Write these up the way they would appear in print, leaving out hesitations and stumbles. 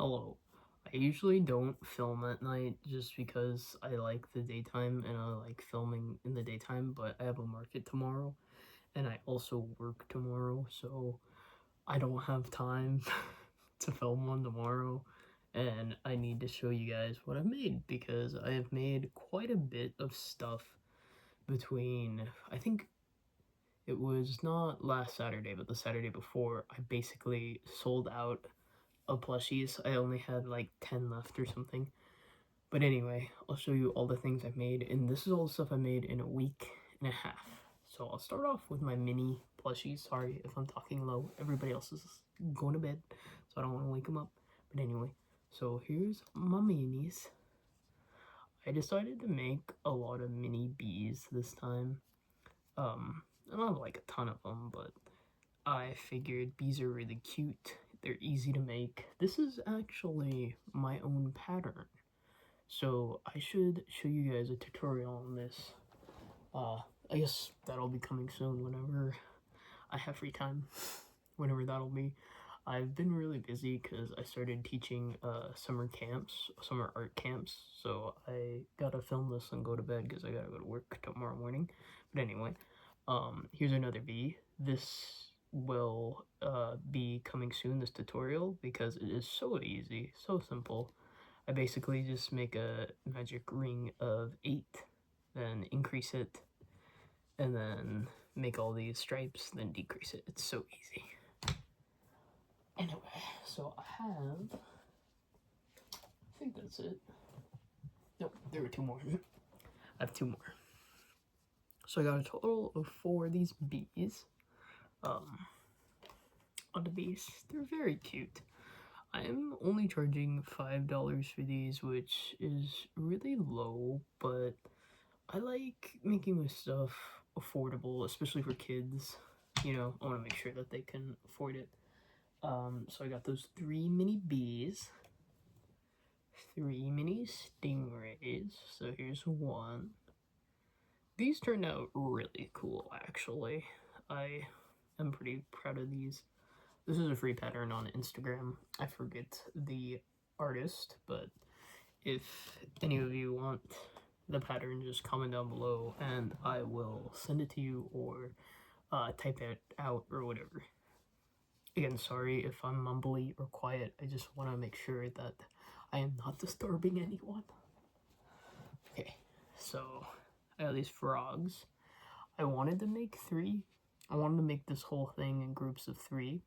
Hello. I usually don't film at night just because I like the daytime and I like filming in the daytime, but I have a market tomorrow and I also work tomorrow, so I don't have time to film one tomorrow. And I need to show you guys what I've made because I have made quite a bit of stuff between, I think it was not last Saturday, but the Saturday before. I basically sold out of plushies. I only had like 10 left or something. But anyway, I'll show you all the things I've made, and this is all the stuff I made in a week and a half. So I'll start off with my mini plushies. Sorry if I'm talking low. Everybody else is going to bed, so I don't want to wake them up. But anyway, so here's my minis. I decided to make a lot of mini bees this time. I don't have like a ton of them, but I figured bees are really cute. They're easy to make. This is actually my own pattern. So I should show you guys a tutorial on this. I guess that'll be coming soon whenever I have free time. Whenever that'll be. I've been really busy because I started teaching summer art camps. So I gotta film this and go to bed because I gotta go to work tomorrow morning. But anyway, here's another bee. This will be coming soon, this tutorial, because it is so easy, so simple. I basically just make a magic ring of 8, then increase it, and then make all these stripes, then decrease it. It's so easy. Anyway, so I think that's it. Nope, there were 2 more. I have 2 more. So I got a total of 4 of these bees. On the bees, they're very cute. I'm only charging $5 for these, which is really low, but I like making my stuff affordable, especially for kids. You know, I want to make sure that they can afford it. So I got those 3 mini bees, 3 mini stingrays. So here's one. These turned out really cool, actually. I am pretty proud of these. This is a free pattern on Instagram. I forget the artist, but if any of you want the pattern, just comment down below and I will send it to you or type it out or whatever. Again, sorry if I'm mumbly or quiet. I just want to make sure that I am not disturbing anyone. Okay, so I got these frogs. I wanted to make 3. I wanted to make this whole thing in groups of 3.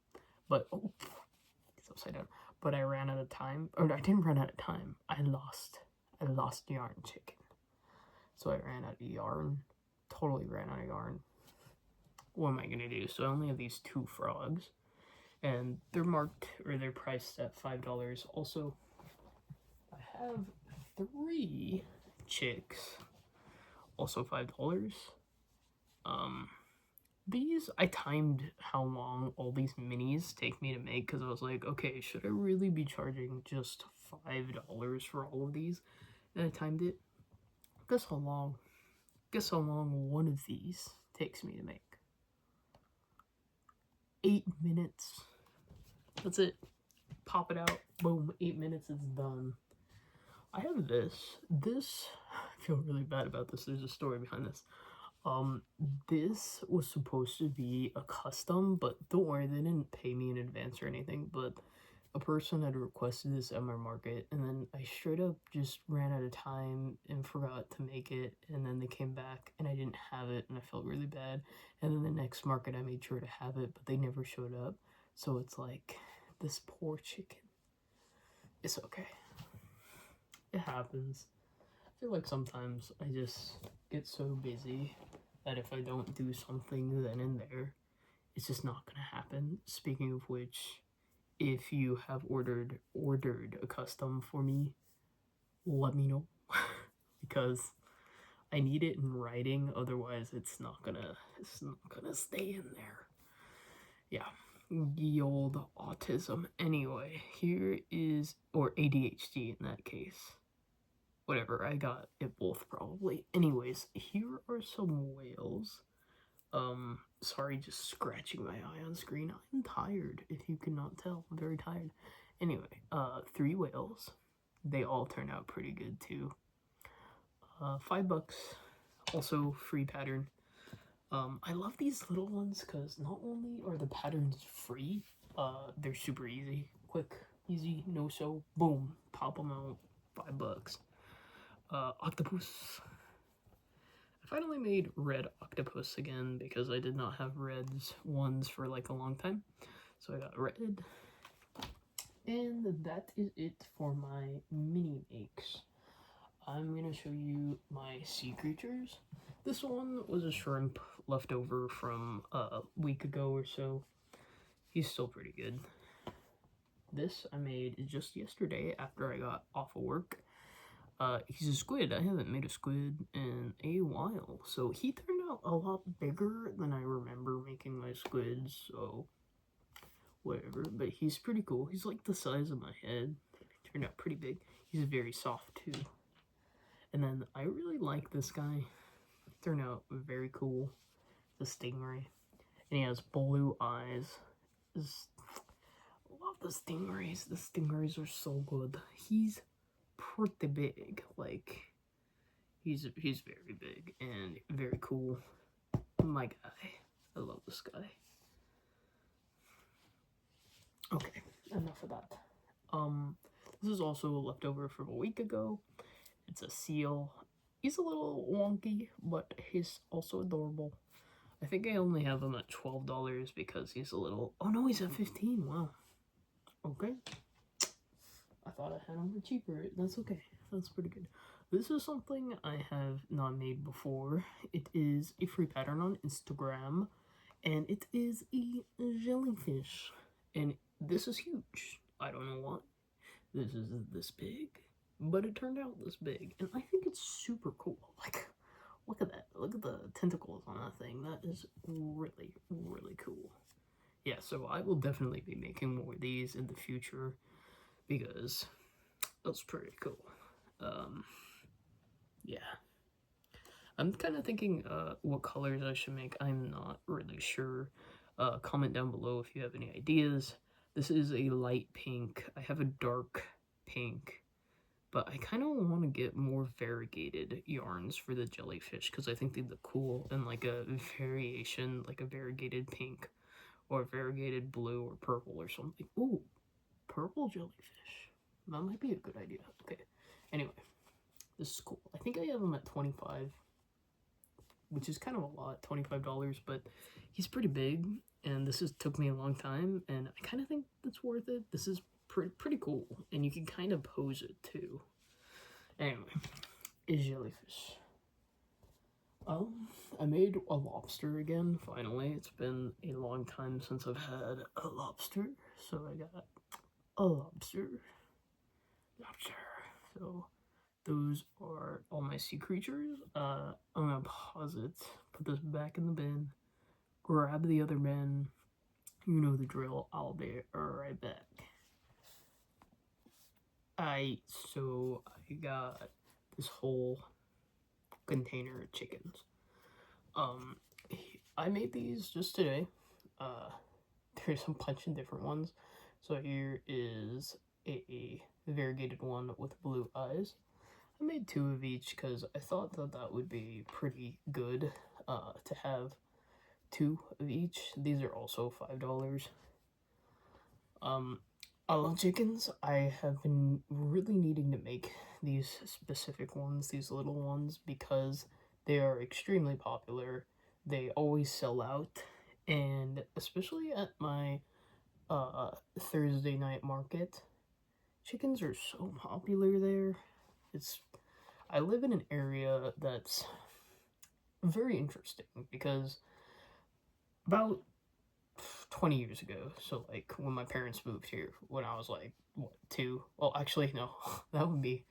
But, oh, it's upside down. But I ran out of time. Or I didn't run out of time. I lost yarn chicken. So I ran out of yarn. Totally ran out of yarn. What am I going to do? So I only have these 2 frogs. And they're marked, or they're priced at $5. Also, I have 3 chicks. Also $5. These, I timed how long all these minis take me to make because I was like, okay, should I really be charging just $5 for all of these? And I timed it. Guess how long one of these takes me to make? 8 minutes. That's it. Pop it out. Boom. 8 minutes, it's done. I have this. I feel really bad about this. There's a story behind this. This was supposed to be a custom, but don't worry, they didn't pay me in advance or anything, but a person had requested this at my market, and then I straight up just ran out of time and forgot to make it, and then they came back, and I didn't have it, and I felt really bad, and then the next market I made sure to have it, but they never showed up, so it's like, this poor chicken. It's okay. It happens. I feel like sometimes I just get so busy that if I don't do something then and there, it's just not gonna happen. Speaking of which, if you have ordered a custom for me, let me know because I need it in writing, otherwise it's not gonna stay in there. Yeah, the old autism. Anyway, here is, or ADHD in that case. Whatever, I got it both probably. Anyways, here are some whales. Sorry, just scratching my eye on screen. I'm tired, if you cannot tell. I'm very tired. Anyway, 3 whales. They all turn out pretty good too. $5. Also free pattern. I love these little ones because not only are the patterns free, they're super easy, quick, easy, no sew, boom, pop them out, $5. Octopus. I finally made red octopus again because I did not have reds ones for like a long time, so I got red. And that is it for my mini makes. I'm gonna show you my sea creatures. This one was a shrimp left over from a week ago or so. He's still pretty good. This I made just yesterday after I got off of work. He's a squid. I haven't made a squid in a while, so he turned out a lot bigger than I remember making my squids, so whatever. But he's pretty cool. He's like the size of my head. Turned out pretty big. He's very soft too. And then I really like this guy. Turned out very cool. The stingray. And he has blue eyes. Love the stingrays. The stingrays are so good. He's pretty big. Like, he's very big and very cool. My guy. I love this guy. Okay, enough of that. This is also a leftover from a week ago. It's a seal. He's a little wonky, but he's also adorable. I think I only have him at $12 because he's a little... Oh no, he's at 15. Wow. Okay. I thought I had him for cheaper. That's okay. That's pretty good. This is something I have not made before. It is a free pattern on Instagram, and it is a jellyfish. And this is huge. I don't know why. This is this big, but it turned out this big, and I think it's super cool. Like, look at that. Look at the tentacles on that thing. That is really, really cool. Yeah, so I will definitely be making more of these in the future because that's pretty cool. Yeah. I'm kind of thinking what colors I should make. I'm not really sure. Comment down below if you have any ideas. This is a light pink. I have a dark pink. But I kind of want to get more variegated yarns for the jellyfish because I think they look cool and like a variation, like a variegated pink or variegated blue or purple or something. Ooh, purple jellyfish. That might be a good idea. Okay. Anyway, this is cool. I think I have him at 25, which is kind of a lot, $25, but he's pretty big, and this took me a long time, and I kind of think that's worth it. This is pretty cool, and you can kind of pose it too. Anyway, is jellyfish. I made a lobster again, finally. It's been a long time since I've had a lobster, so I got a lobster. So those are all my sea creatures. I'm gonna pause it, put this back in the bin, grab the other bin. You know the drill. I'll be right back. I got this whole container of chickens. I made these just today. There's a bunch of different ones. So here is a variegated one with blue eyes. I made 2 of each because I thought that would be pretty good to have 2 of each. These are also $5. I love chickens. I have been really needing to make these specific ones, these little ones, because they are extremely popular. They always sell out, and especially at my Thursday night market, chickens are so popular there. I live in an area that's very interesting because about 20 years ago, so like when my parents moved here, when I was like, what, 2? Well, actually, no, that would be,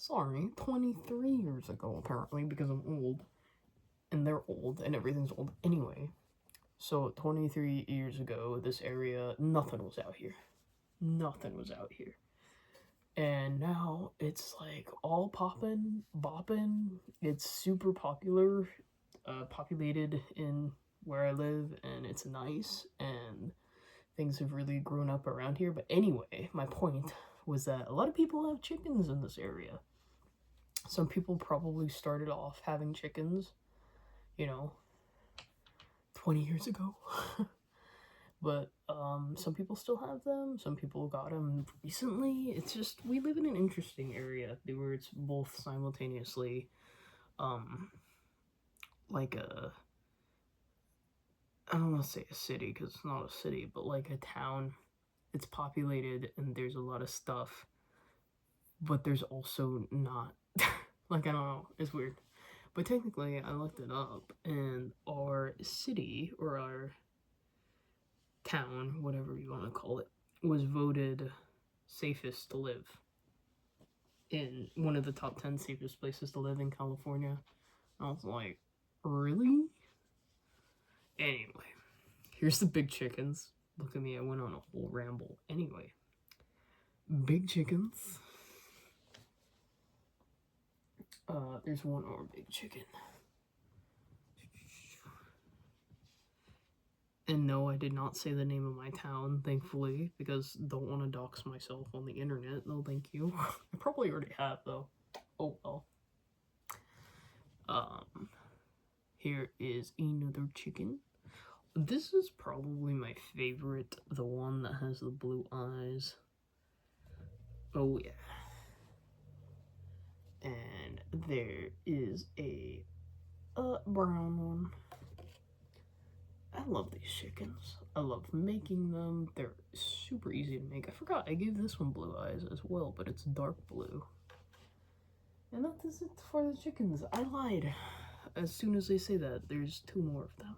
23 years ago, apparently, because I'm old, and they're old, and everything's old anyway. So 23 years ago, this area, nothing was out here. Nothing was out here. And now it's like all poppin', boppin'. It's super popular, populated in where I live, and it's nice, and things have really grown up around here. But anyway, my point was that a lot of people have chickens in this area. Some people probably started off having chickens, you know, 20 years ago. But some people still have them. Some people got them recently. It's just, we live in an interesting area where it's both simultaneously like a, I don't want to say a city because it's not a city, but like a town. It's populated and there's a lot of stuff, but there's also not. Like, I don't know, it's weird. But technically, I looked it up, and our city, or our town, whatever you want to call it, was voted safest to live. In one of the top 10 safest places to live in California. I was like, really? Anyway, here's the big chickens. Look at me, I went on a whole ramble. Anyway, big chickens. There's one more big chicken. And no, I did not say the name of my town, thankfully, because don't want to dox myself on the internet. No, thank you. I probably already have, though. Oh, well. Here is another chicken. This is probably my favorite, the one that has the blue eyes. Oh, yeah. And there is a brown one. I love these chickens. I love making them. They're super easy to make. I forgot I gave this one blue eyes as well, but it's dark blue. And that is it for the chickens. I lied. As soon as they say that, there's 2 more of them.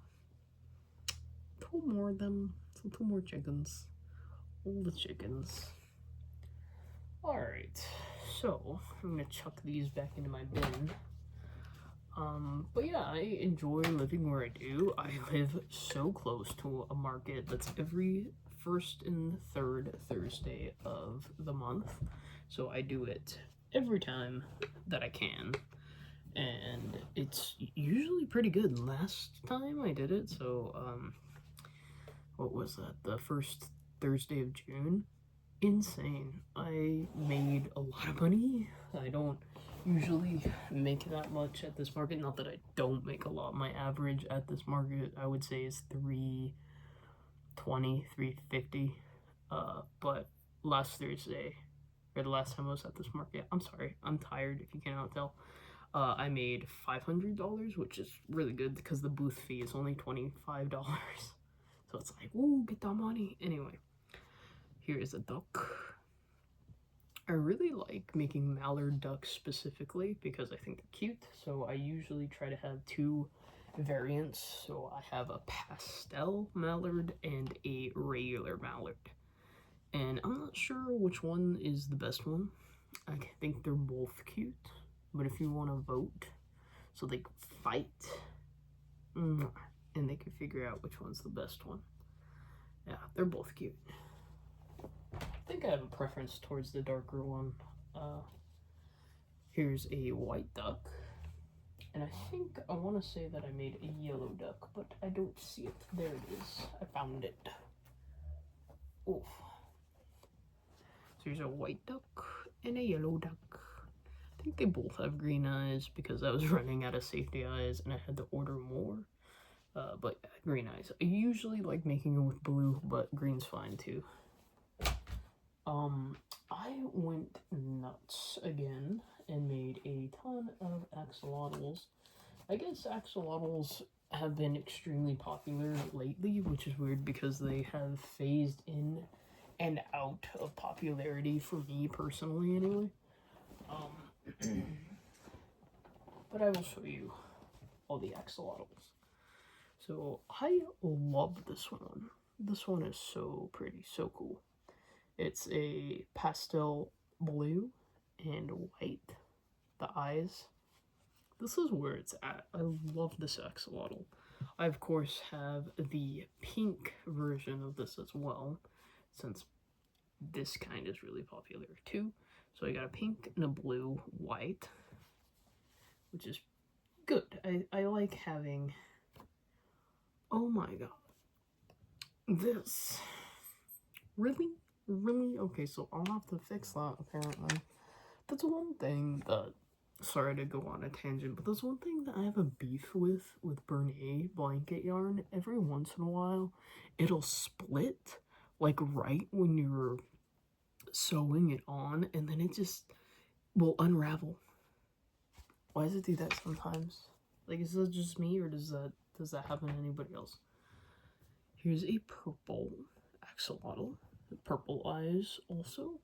2 more of them. So 2 more chickens. All the chickens. Alright. So, I'm gonna chuck these back into my bin. But yeah, I enjoy living where I do. I live so close to a market that's every first and third Thursday of the month. So I do it every time that I can. And it's usually pretty good. Last time I did it, so, what was that? The first Thursday of June? Insane. I made a lot of money. I don't usually make that much at this market. Not that I don't make a lot. My average at this market, I would say, is $320, $350. But last Thursday, or the last time I was at this market, I'm sorry, I'm tired if you cannot tell. I made $500, which is really good because the booth fee is only $25. So it's like, woo, get that money. Anyway, here is a duck. I really like making mallard ducks specifically because I think they're cute. So I usually try to have 2 variants. So I have a pastel mallard and a regular mallard. And I'm not sure which one is the best one. I think they're both cute. But if you want to vote so they can fight and they can figure out which one's the best one. Yeah, they're both cute. I think I have a preference towards the darker one. Here's a white duck. And I think I want to say that I made a yellow duck, but I don't see it. There it is. I found it. Oof. So here's a white duck and a yellow duck. I think they both have green eyes because I was running out of safety eyes and I had to order more. But yeah, green eyes. I usually like making them with blue, but green's fine too. I went nuts again and made a ton of axolotls. I guess axolotls have been extremely popular lately, which is weird because they have phased in and out of popularity for me personally anyway. But I will show you all the axolotls. So I love this one. This one is so pretty, so cool. It's a pastel blue and white, the eyes. This is where it's at. I love this axolotl. I, of course, have the pink version of this as well, since this kind is really popular too. So I got a pink and a blue, white, which is good. I like having, oh my god, this Really? Really? Okay, so I'll have to fix that, apparently. That's one thing that, sorry to go on a tangent, but there's one thing that I have a beef with Bernay blanket yarn. Every once in a while, it'll split, like right when you're sewing it on, and then it just will unravel. Why does it do that sometimes? Like, is that just me, or does that happen to anybody else? Here's a purple axolotl, purple eyes also.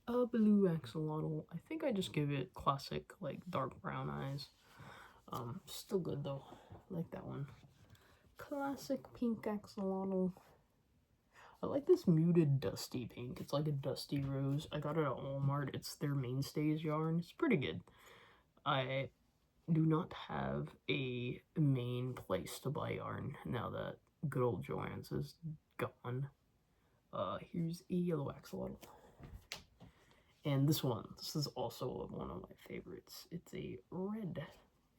A blue axolotl. I think I just give it classic, like, dark brown eyes. Still good though. Like that one. Classic pink axolotl. I like this muted dusty pink. It's like a dusty rose. I got it at Walmart. It's their mainstays yarn. It's pretty good. I do not have a main place to buy yarn now that good old Joann's is gone. Here's a yellow axolotl. And this is also one of my favorites. It's a red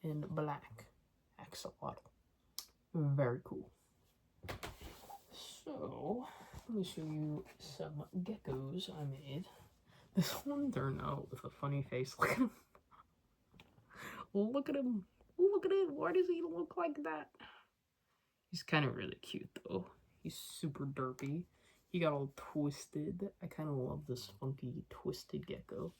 and black axolotl. Very cool. So, let me show you some geckos I made. This one turned out with a funny face. Look at him. Look at him. Look at him. Why does he look like that? He's kind of really cute though. He's super derpy. He got all twisted. I kind of love this funky twisted gecko.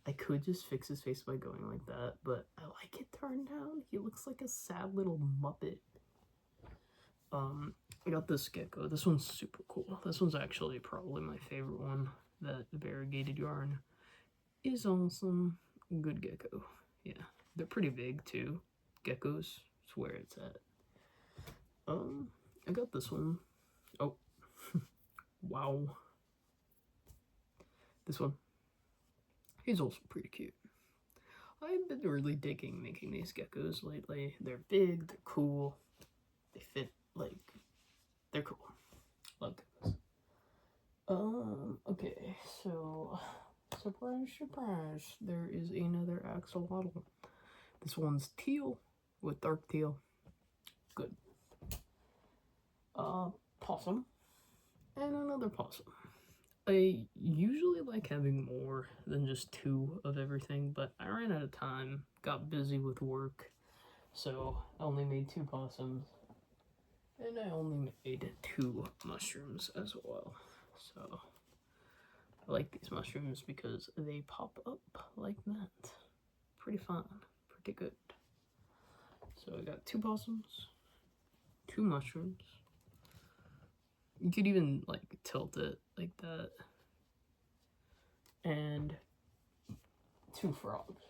I could just fix his face by going like that, but I like it turned down. He looks like a sad little Muppet. I got this gecko. This one's super cool. This one's actually probably my favorite one. That variegated yarn is awesome. Good gecko. Yeah, they're pretty big too. Geckos, it's where it's at. I got this one. Oh, wow. This one. He's also pretty cute. I've been really digging making these geckos lately. They're big, they're cool, they fit, like, they're cool. Love geckos. Okay, so, surprise, surprise, there is another axolotl. This one's teal with dark teal. Good. Possum, and another possum. I usually like having more than just 2 of everything, but I ran out of time, got busy with work, so I only made 2 possums, and I only made 2 mushrooms as well. So I like these mushrooms because they pop up like that. Pretty fun, pretty good. So I got 2 possums, 2 mushrooms. You could even like tilt it like that. And 2 frogs.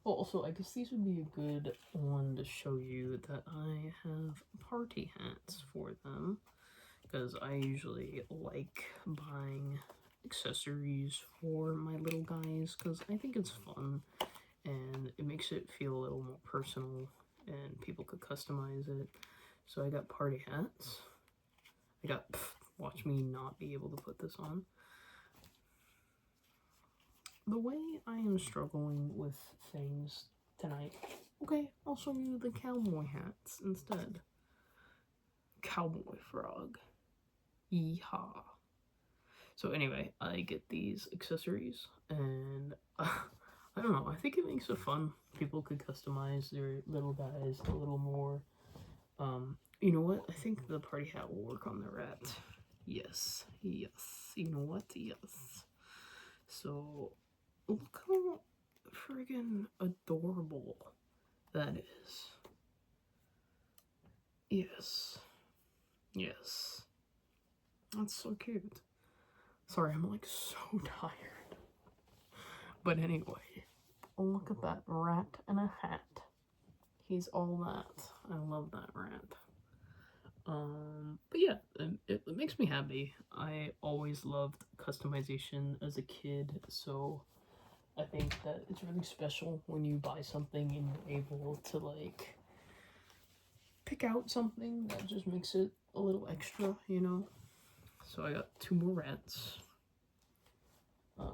Also, I guess these would be a good one to show you that I have party hats for them, because I usually like buying accessories for my little guys because I think it's fun and it makes it feel a little more personal and people could customize it. So I got party hats. Watch me not be able to put this on. The way I am struggling with things tonight, okay, I'll show you the cowboy hats instead. Cowboy frog. Yeehaw. So anyway, I get these accessories and I don't know, I think it makes it fun. People could customize their little guys a little more. You know what? I think the party hat will work on the rat. Yes, yes. You know what? Yes. So, look how friggin' adorable that is. Yes. Yes. That's so cute. Sorry, I'm like so tired. But anyway, look at that rat in a hat. He's all that. I love that rat. But yeah, it makes me happy. I always loved customization as a kid, so I think that it's really special when you buy something and you're able to like pick out something that just makes it a little extra, you know? So I got 2 more rats. I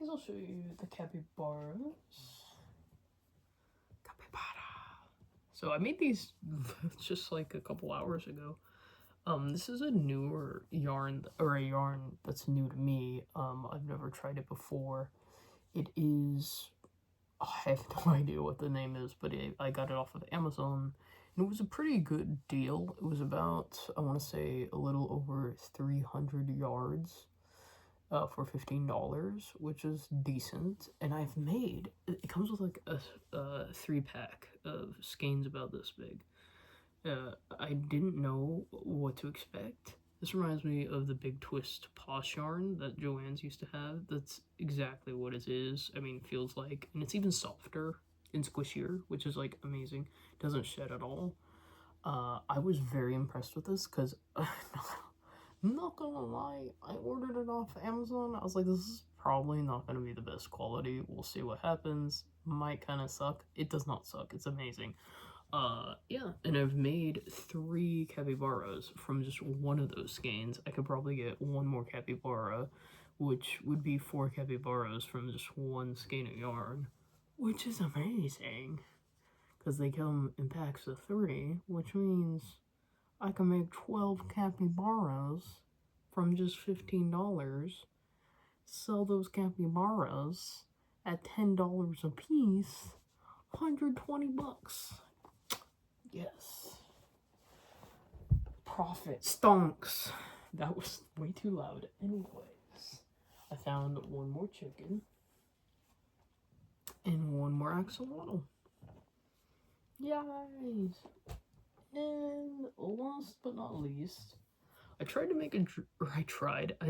guess I'll show you the capybaras. Capybara. So I made these just like a couple hours ago. This is a newer yarn, or a yarn that's new to me. I've never tried it before. It is, I have no idea what the name is, but I got it off of Amazon, and it was a pretty good deal. It was about, I want to say, a little over 300 yards for $15, which is decent. And I've made, it comes with like a 3-pack of skeins about this big. I didn't know what to expect. This reminds me of the Big Twist Posh yarn that Joann's used to have. That's exactly what it is. I mean, feels like, and it's even softer and squishier, which is like amazing. Doesn't shed at all. I was very impressed with this because, not gonna lie, I ordered it off Amazon. I was like, this is probably not gonna be the best quality. We'll see what happens. Might kind of suck. It does not suck. It's amazing. Yeah, and I've made 3 capybaras from just one of those skeins. I could probably get one more capybara, which would be 4 capybaras from just one skein of yarn, which is amazing, because they come in packs of 3, which means I can make 12 capybaras from just $15, sell those capybaras at $10 a piece, 120 bucks. Yes. Profit stonks. That was way too loud. Anyways, I found one more chicken and one more axolotl. Yay! And last but not least, I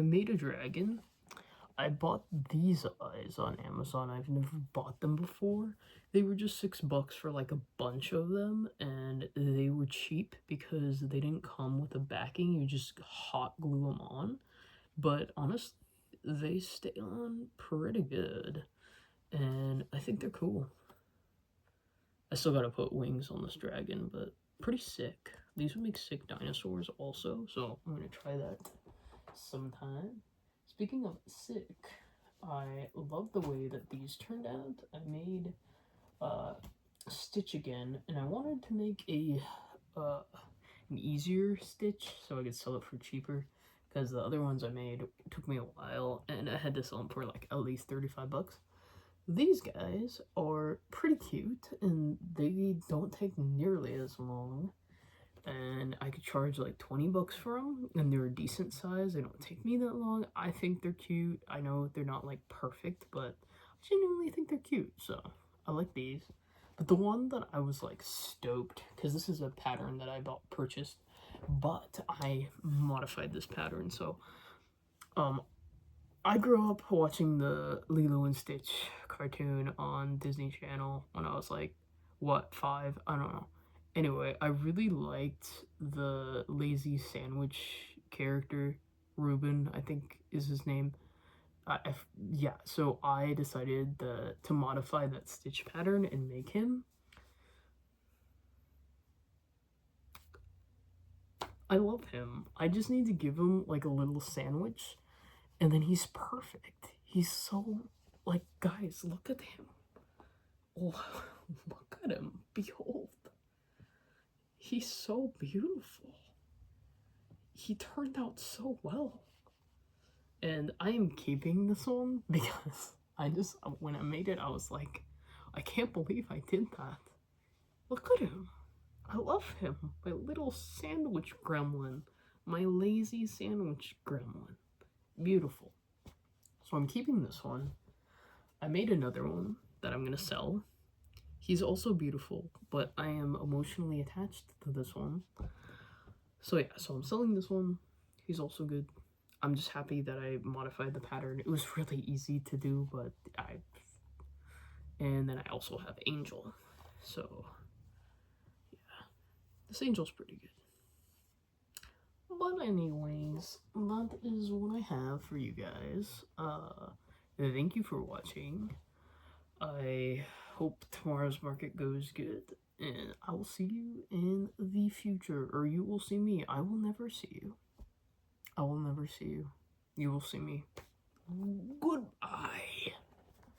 made a dragon. I bought these eyes on Amazon. I've never bought them before. They were just $6 for like a bunch of them, and they were cheap because they didn't come with a backing. You just hot glue them on. But honestly, they stay on pretty good, and I think they're cool. I still gotta put wings on this dragon, but pretty sick. These would make sick dinosaurs also, so I'm gonna try that sometime. Speaking of sick, I love the way that these turned out. I made stitch again, and I wanted to make an easier stitch so I could sell it for cheaper, because the other ones I made took me a while, and I had to sell them for like at least 35 bucks. These guys are pretty cute, and they don't take nearly as long, and I could charge like 20 bucks for them, and they're a decent size. They don't take me that long. I think they're cute. I know they're not like perfect, but I genuinely think they're cute, so I like these. But the one that I was like stoked, because this is a pattern that I purchased, but I modified this pattern. So I grew up watching the Lilo and Stitch cartoon on Disney Channel when I was like, what, 5? I don't know. Anyway, I really liked the lazy sandwich character. Ruben, I think is his name. Yeah, so I decided to modify that stitch pattern and make him. I love him. I just need to give him like a little sandwich, and then he's perfect. He's so, like, guys, look at him. Look at him. Behold. He's so beautiful. He turned out so well. And I am keeping this one because when I made it, I was like, I can't believe I did that. Look at him. I love him. My little sandwich gremlin. My lazy sandwich gremlin. Beautiful. So I'm keeping this one. I made another one that I'm going to sell. He's also beautiful, but I am emotionally attached to this one. So yeah, so I'm selling this one. He's also good. I'm just happy that I modified the pattern. It was really easy to do, but and then I also have Angel. So yeah, this Angel's pretty good. But anyways, that is what I have for you guys. Thank you for watching. I hope tomorrow's market goes good, and I will see you in the future, or you will see me. I will never see you. I will never see you. You will see me. Goodbye.